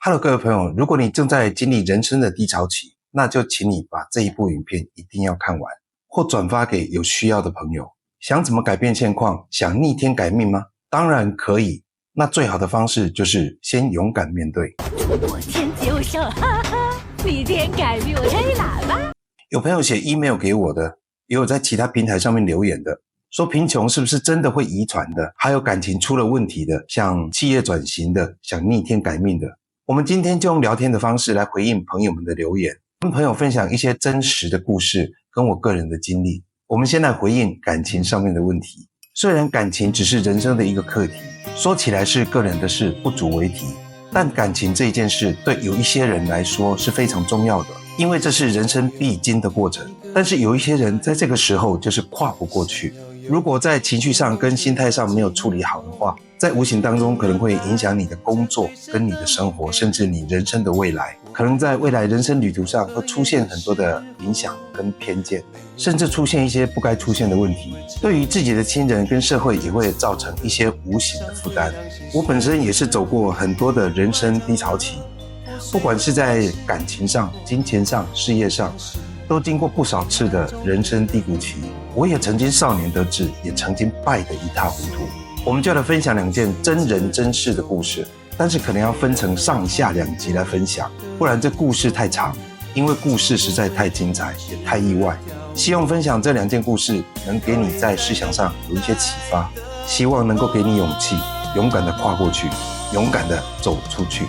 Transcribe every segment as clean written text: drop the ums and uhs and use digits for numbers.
Hello，各位朋友，如果你正在经历人生的低潮期，那就请你把这一部影片一定要看完，或转发给有需要的朋友。想怎么改变现况？想逆天改命吗？当然可以。那最好的方式就是先勇敢面对。我天就手，哈哈，逆天改命，我吹喇叭。有朋友写 email 给我的，也有在其他平台上面留言的，说贫穷是不是真的会遗传的？还有感情出了问题的，想企业转型的，想逆天改命的。我们今天就用聊天的方式来回应朋友们的留言，跟朋友分享一些真实的故事跟我个人的经历。我们先来回应感情上面的问题。虽然感情只是人生的一个课题，说起来是个人的事，不足为提，但感情这一件事对有一些人来说是非常重要的，因为这是人生必经的过程。但是有一些人在这个时候就是跨不过去，如果在情绪上跟心态上没有处理好的话，在无形当中可能会影响你的工作跟你的生活，甚至你人生的未来。可能在未来人生旅途上会出现很多的影响跟偏见，甚至出现一些不该出现的问题，对于自己的亲人跟社会也会造成一些无形的负担。我本身也是走过很多的人生低潮期，不管是在感情上、金钱上、事业上，都经过不少次的人生低谷期。我也曾经少年得志，也曾经败得一塌糊涂。我们就来分享两件真人真事的故事，但是可能要分成上下两集来分享，不然这故事太长，因为故事实在太精彩，也太意外。希望分享这两件故事能给你在思想上有一些启发，希望能够给你勇气，勇敢的跨过去，勇敢的走出去。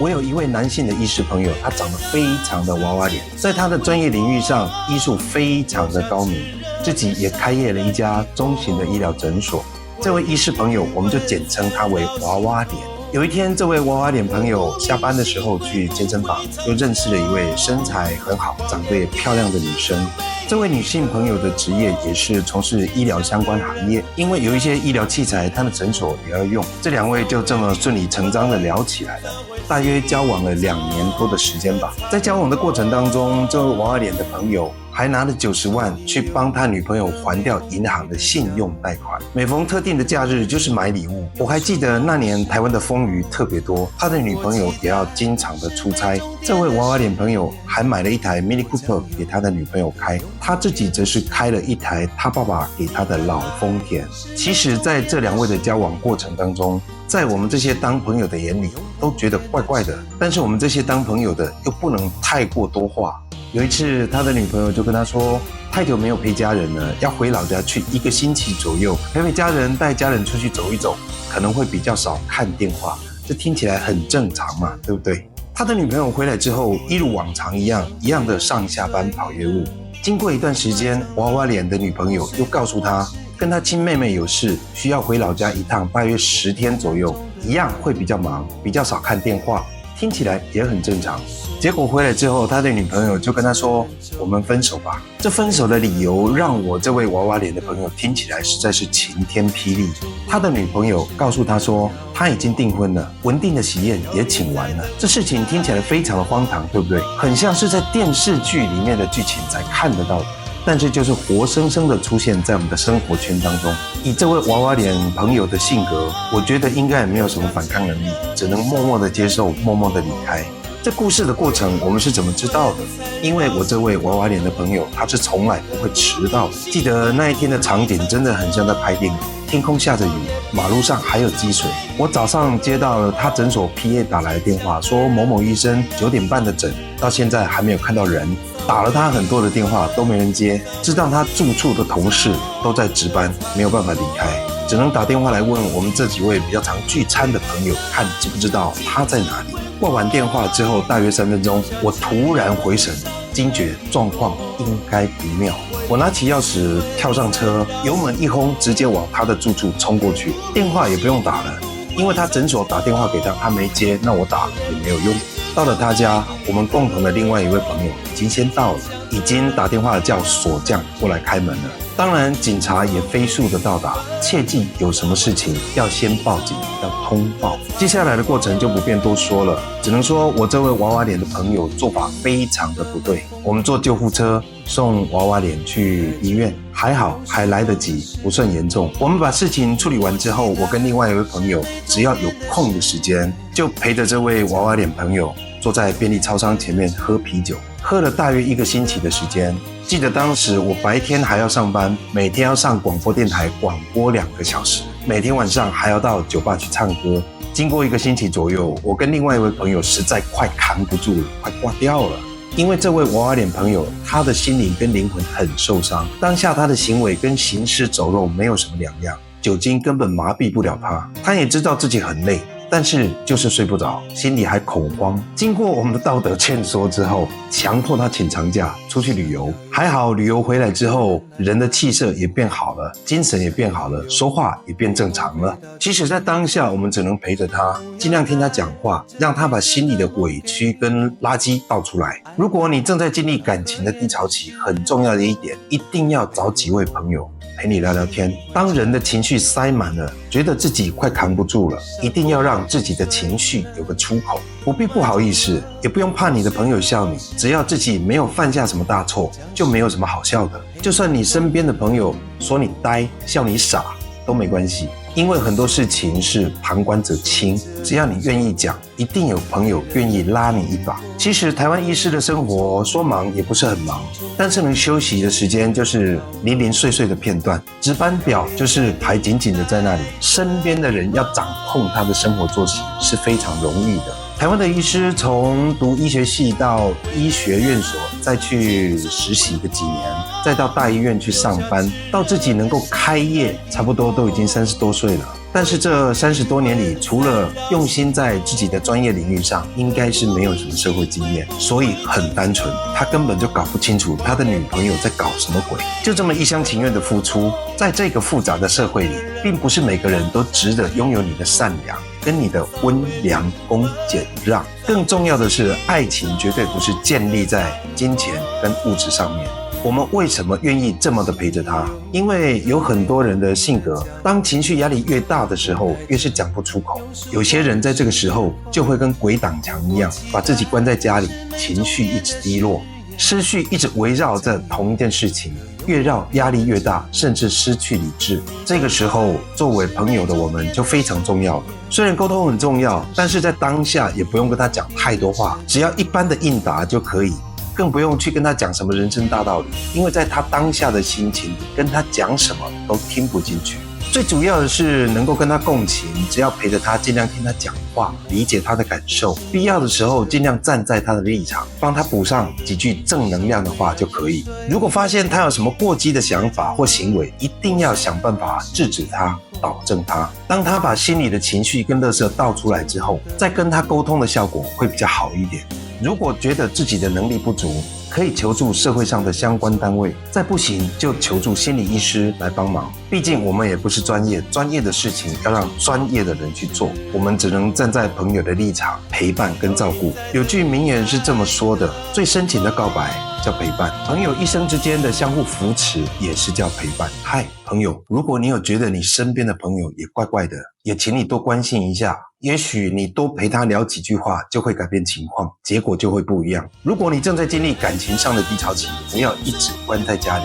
我有一位男性的医师朋友，他长得非常的娃娃脸，在他的专业领域上医术非常的高明，自己也开业了一家中型的医疗诊所。这位医师朋友我们就简称他为娃娃脸。有一天，这位娃娃脸朋友下班的时候去健身房，就认识了一位身材很好、长得也漂亮的女生。这位女性朋友的职业也是从事医疗相关行业，因为有一些医疗器材她的诊所也要用，这两位就这么顺理成章的聊起来了。大约交往了2年多的时间吧。在交往的过程当中，这位娃娃脸的朋友还拿了90万去帮他女朋友还掉银行的信用贷款。每逢特定的假日就是买礼物。我还记得那年台湾的风雨特别多，他的女朋友也要经常的出差。这位娃娃脸朋友还买了一台 Mini Cooper 给他的女朋友开，他自己则是开了一台他爸爸给他的老丰田。其实在这两位的交往过程当中，在我们这些当朋友的眼里都觉得怪怪的，但是我们这些当朋友的又不能太过多话。有一次他的女朋友就跟他说，太久没有陪家人了，要回老家去1个星期左右，陪陪家人，带家人出去走一走，可能会比较少看电话。这听起来很正常嘛，对不对？他的女朋友回来之后一如往常一样的上下班跑业务。经过一段时间，娃娃脸的女朋友又告诉他，跟他亲妹妹有事，需要回老家一趟，大约10天左右，一样会比较忙，比较少看电话，听起来也很正常。结果回来之后，他的女朋友就跟他说，我们分手吧。这分手的理由让我这位娃娃脸的朋友听起来实在是晴天霹雳。他的女朋友告诉他说，他已经订婚了，文定的喜宴也请完了。这事情听起来非常的荒唐，对不对？很像是在电视剧里面的剧情才看得到的，但是就是活生生的出现在我们的生活圈当中。以这位娃娃脸朋友的性格，我觉得应该也没有什么反抗能力，只能默默的接受，默默的离开。这故事的过程我们是怎么知道的？因为我这位娃娃脸的朋友，他是从来不会迟到的。记得那一天的场景真的很像在拍电影，天空下着雨，马路上还有积水。我早上接到了他诊所 PA 打来的电话，说某某医生9点半的诊，到现在还没有看到人。打了他很多的电话都没人接，知道他住处的同事都在值班，没有办法离开，只能打电话来问我们这几位比较常聚餐的朋友，看知不知道他在哪里。挂完电话之后大约3分钟，我突然回神，惊觉状况应该不妙。我拿起钥匙跳上车，油门一轰，直接往他的住处冲过去。电话也不用打了，因为他诊所打电话给他，他没接，那我打也没有用。到了他家，我们共同的另外一位朋友已经先到了，已经打电话叫锁匠过来开门了。当然警察也飞速的到达，切记有什么事情要先报警，要通报。接下来的过程就不便多说了，只能说我这位娃娃脸的朋友做法非常的不对。我们坐救护车送娃娃脸去医院，还好还来得及，不算严重。我们把事情处理完之后，我跟另外一位朋友，只要有空的时间，就陪着这位娃娃脸朋友坐在便利超商前面喝啤酒，喝了大约1个星期的时间。记得当时我白天还要上班，每天要上广播电台广播2个小时，每天晚上还要到酒吧去唱歌。经过1个星期左右，我跟另外一位朋友实在快扛不住了，快挂掉了。因为这位娃娃脸朋友，他的心灵跟灵魂很受伤，当下他的行为跟行尸走肉没有什么两样，酒精根本麻痹不了他。他也知道自己很累，但是就是睡不着，心里还恐慌。经过我们的道德劝说之后，强迫他请长假出去旅游。还好旅游回来之后，人的气色也变好了，精神也变好了，说话也变正常了。其实在当下我们只能陪着他，尽量听他讲话，让他把心里的委屈跟垃圾倒出来。如果你正在经历感情的低潮期，很重要的一点，一定要找几位朋友陪你聊聊天。当人的情绪塞满了，觉得自己快扛不住了，一定要让自己的情绪有个出口，不必不好意思，也不用怕你的朋友笑你，只要自己没有犯下什么大错，就没有什么好笑的。就算你身边的朋友说你呆，笑你傻，都没关系，因为很多事情是旁观者清，只要你愿意讲，一定有朋友愿意拉你一把。其实台湾医师的生活说忙也不是很忙，但是能休息的时间就是零零碎碎的片段，值班表就是排紧紧的在那里，身边的人要掌控他的生活作息是非常容易的。台湾的医师从读医学系到医学院所，再去实习个几年，再到大医院去上班，到自己能够开业，差不多都已经30多岁了。但是这30多年里，除了用心在自己的专业领域上，应该是没有什么社会经验，所以很单纯，他根本就搞不清楚他的女朋友在搞什么鬼，就这么一厢情愿的付出。在这个复杂的社会里，并不是每个人都值得拥有你的善良跟你的温良恭俭让。更重要的是，爱情绝对不是建立在金钱跟物质上面。我们为什么愿意这么的陪着他？因为有很多人的性格，当情绪压力越大的时候，越是讲不出口。有些人在这个时候就会跟鬼挡墙一样，把自己关在家里，情绪一直低落，思绪一直围绕着同一件事情，越绕压力越大，甚至失去理智。这个时候，作为朋友的我们就非常重要了。虽然沟通很重要，但是在当下也不用跟他讲太多话，只要一般的应答就可以。更不用去跟他讲什么人生大道理，因为在他当下的心情，跟他讲什么都听不进去。最主要的是能够跟他共情，只要陪着他，尽量听他讲话，理解他的感受，必要的时候尽量站在他的立场，帮他补上几句正能量的话就可以。如果发现他有什么过激的想法或行为，一定要想办法制止他，导正他。当他把心里的情绪跟垃圾倒出来之后，再跟他沟通的效果会比较好一点。如果觉得自己的能力不足，可以求助社会上的相关单位，再不行就求助心理医师来帮忙。毕竟我们也不是专业，专业的事情要让专业的人去做，我们只能站在朋友的立场陪伴跟照顾。有句名言是这么说的：最深情的告白叫陪伴，朋友一生之间的相互扶持也是叫陪伴。嗨，朋友，如果你有觉得你身边的朋友也怪怪的，也请你多关心一下，也许你多陪他聊几句话就会改变情况，结果就会不一样。如果你正在经历感情上的低潮期，不要一直关在家里，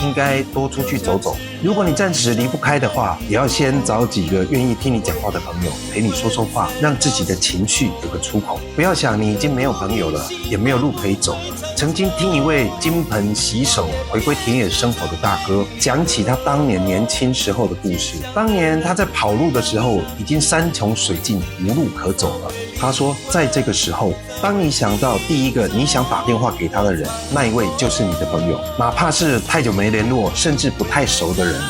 应该多出去走走。如果你暂时离不开的话，也要先找几个愿意听你讲话的朋友陪你说说话，让自己的情绪有个出口。不要想你已经没有朋友了，也没有路可以走了。曾经听一位金盆洗手回归田野生活的大哥讲起他当年年轻时候的故事。当年他在跑路的时候，已经山穷水尽，无路可走了。他说，在这个时候，当你想到第一个你想打电话给他的人，那一位就是你的朋友，哪怕是太久没联络，甚至不太熟的人，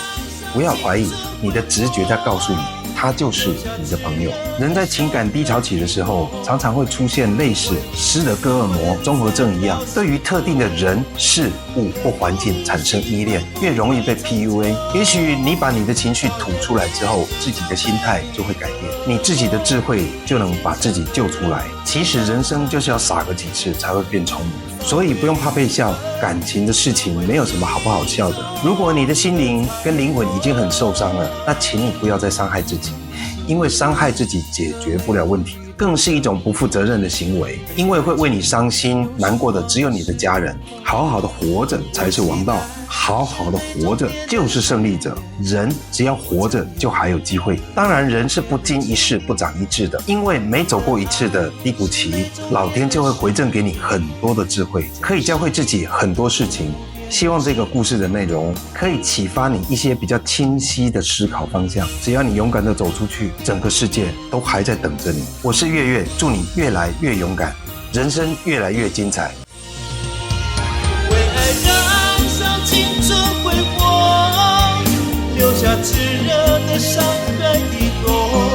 不要怀疑，你的直觉在告诉你，他就是你的朋友。人在情感低潮期的时候，常常会出现类似斯德哥尔摩综合症一样，对于特定的人、事物或环境产生依恋，越容易被 PUA。也许你把你的情绪吐出来之后，自己的心态就会改变，你自己的智慧就能把自己救出来。其实人生就是要傻个几次才会变聪明，所以不用怕被笑，感情的事情没有什么好不好笑的。如果你的心灵跟灵魂已经很受伤了，那请你不要再伤害自己，因为伤害自己解决不了问题。更是一种不负责任的行为，因为会为你伤心难过的只有你的家人。好好的活着才是王道，好好的活着就是胜利者。人只要活着就还有机会。当然人是不经一事不长一智的，因为每走过一次的低谷期，老天就会回赠给你很多的智慧，可以教会自己很多事情。希望这个故事的内容可以启发你一些比较清晰的思考方向。只要你勇敢地走出去，整个世界都还在等着你。我是月月，祝你越来越勇敢，人生越来越精彩。为爱燃烧青春辉煌，留下炽热的伤痕一朵。